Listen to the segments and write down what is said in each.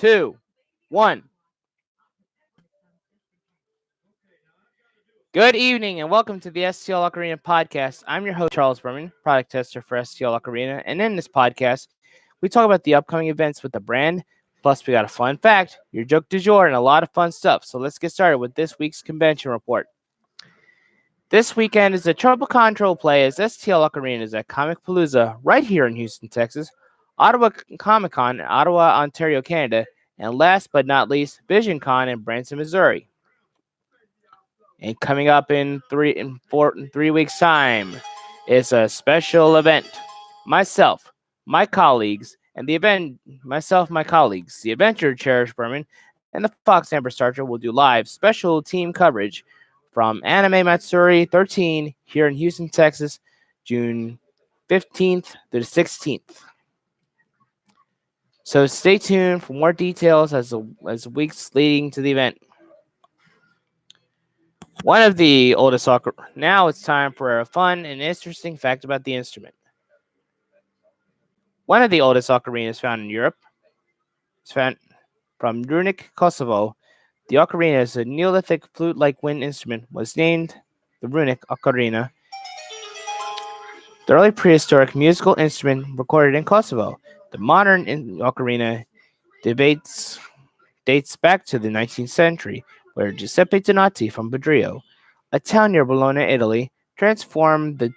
2, 1. Good evening and welcome to the STL Ocarina Podcast. I'm your host, Charles Berman, product tester for STL Ocarina. And in this podcast, we talk about the upcoming events with the brand. Plus, we got a fun fact, your joke du jour, and a lot of fun stuff. So let's get started with this week's convention report. This weekend is the Trouble Control Play as STL Ocarina is at Comic Palooza right here in Houston, Texas, Ottawa Comic Con in Ottawa, Ontario, Canada, and last but not least, Vision Con in Branson, Missouri. And coming up in 3 weeks' time is a special event. Myself, my colleagues, the Adventure Cherish Berman, and the Fox Amber Starcher will do live special team coverage from Anime Matsuri 13 here in Houston, Texas, June 15th to the 16th. So stay tuned for more details as the weeks leading to the event. One of the oldest now it's time for a fun and interesting fact about the instrument. One of the oldest ocarinas found in Europe is found from Runic, Kosovo. The ocarina is a Neolithic flute-like wind instrument, was named the Runic Ocarina. The early prehistoric musical instrument recorded in Kosovo. The modern ocarina dates back to the 19th century, where Giuseppe Donati from Budrio, a town near Bologna, Italy, transformed the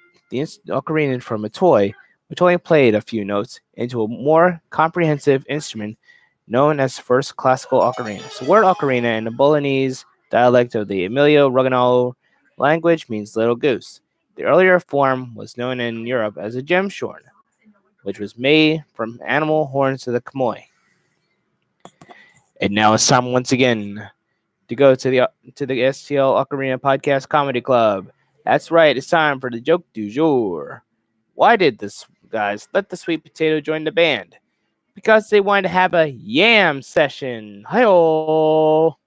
ocarina from a toy, which only played a few notes, into a more comprehensive instrument known as first classical ocarina. So, the word ocarina in the Bolognese dialect of the Emilio-Romagnolo language means little goose. The earlier form was known in Europe as a gemshorn, which was made from animal horns of the Khmer. And now it's time once again to go to the STL Ocarina Podcast Comedy Club. That's right, it's time for the joke du jour. Why did this guys let the sweet potato join the band? Because they wanted to have a yam session. Hi-oh!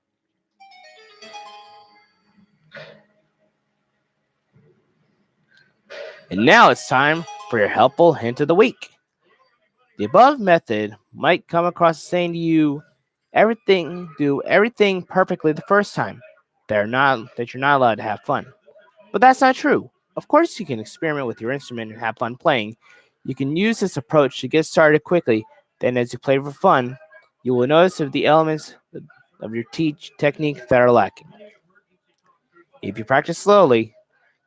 And now it's time for your helpful hint of the week. The above method might come across as saying to you, do everything perfectly the first time. That you're not allowed to have fun. But that's not true. Of course, you can experiment with your instrument and have fun playing. You can use this approach to get started quickly. Then, as you play for fun, you will notice the elements of your technique that are lacking. If you practice slowly,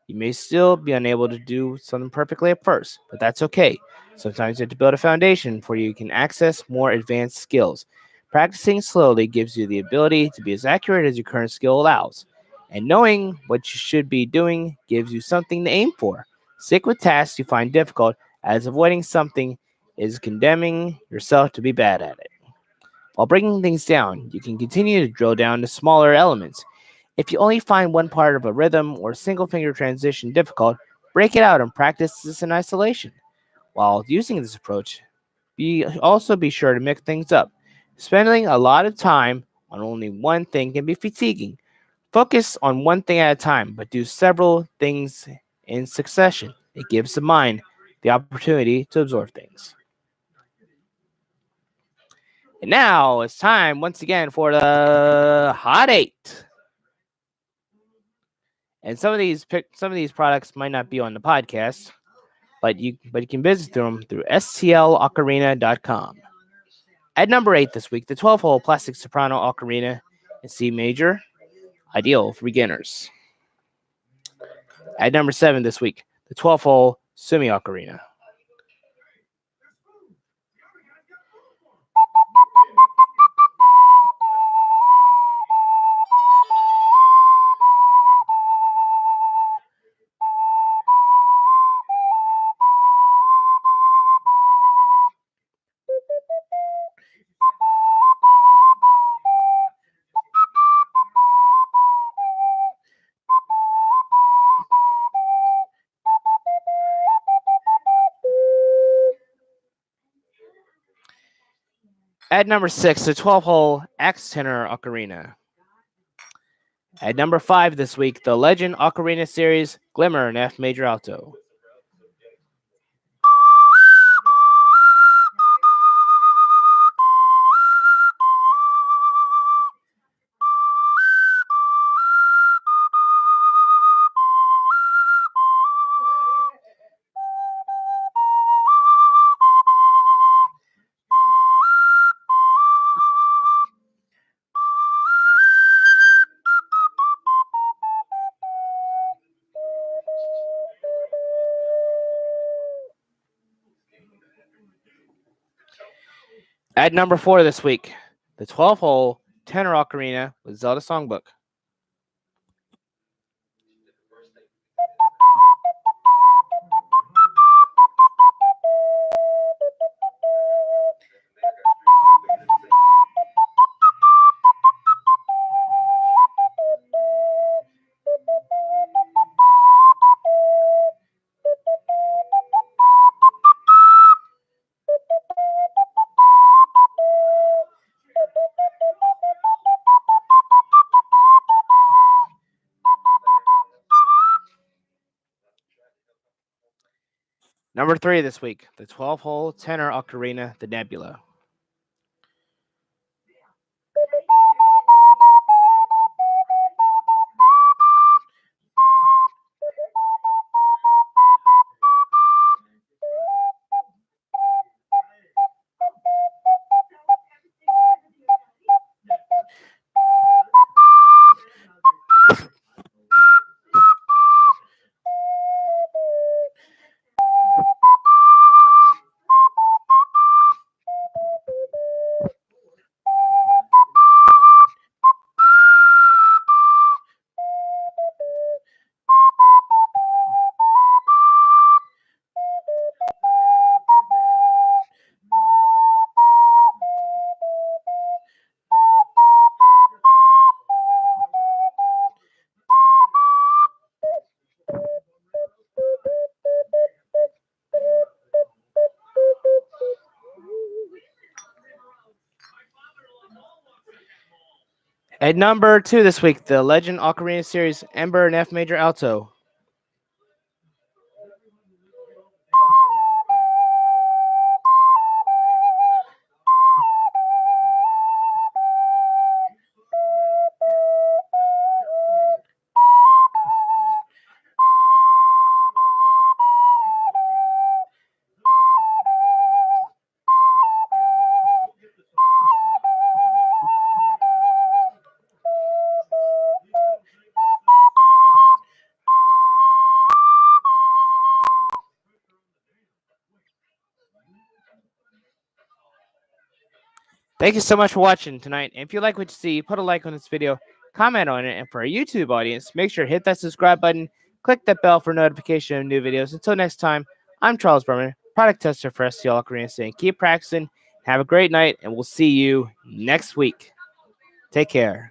you may still be unable to do something perfectly at first, but that's okay. Sometimes you have to build a foundation before you can access more advanced skills. Practicing slowly gives you the ability to be as accurate as your current skill allows. And knowing what you should be doing gives you something to aim for. Stick with tasks you find difficult, as avoiding something is condemning yourself to be bad at it. While breaking things down, you can continue to drill down to smaller elements. If you only find one part of a rhythm or single finger transition difficult, break it out and practice this in isolation. While using this approach, also be sure to mix things up. Spending a lot of time on only one thing can be fatiguing. Focus on one thing at a time, but do several things in succession. It gives the mind the opportunity to absorb things. And now it's time once again for the Hot 8. And some of these products might not be on the podcast, but you can visit them through stlocarina.com. At number 8 this week, the 12-hole plastic soprano ocarina in C major, ideal for beginners. At number 7 this week, the 12-hole sumi ocarina. At number 6, the 12-hole X tenor ocarina. At number 5 this week, the Legend Ocarina Series Glimmer in F major alto. At number 4 this week, the 12-hole tenor ocarina with Zelda Songbook. Number 3 this week, the 12-hole tenor ocarina, the Nebula. At number 2 this week, the Legend Ocarina Series Ember and F Major Alto. Thank you so much for watching tonight. And if you like what you see, put a like on this video, comment on it, and for our YouTube audience, make sure to hit that subscribe button, click that bell for notification of new videos. Until next time, I'm Charles Berman, product tester for STL Ocarina, saying keep practicing, have a great night, and we'll see you next week. Take care.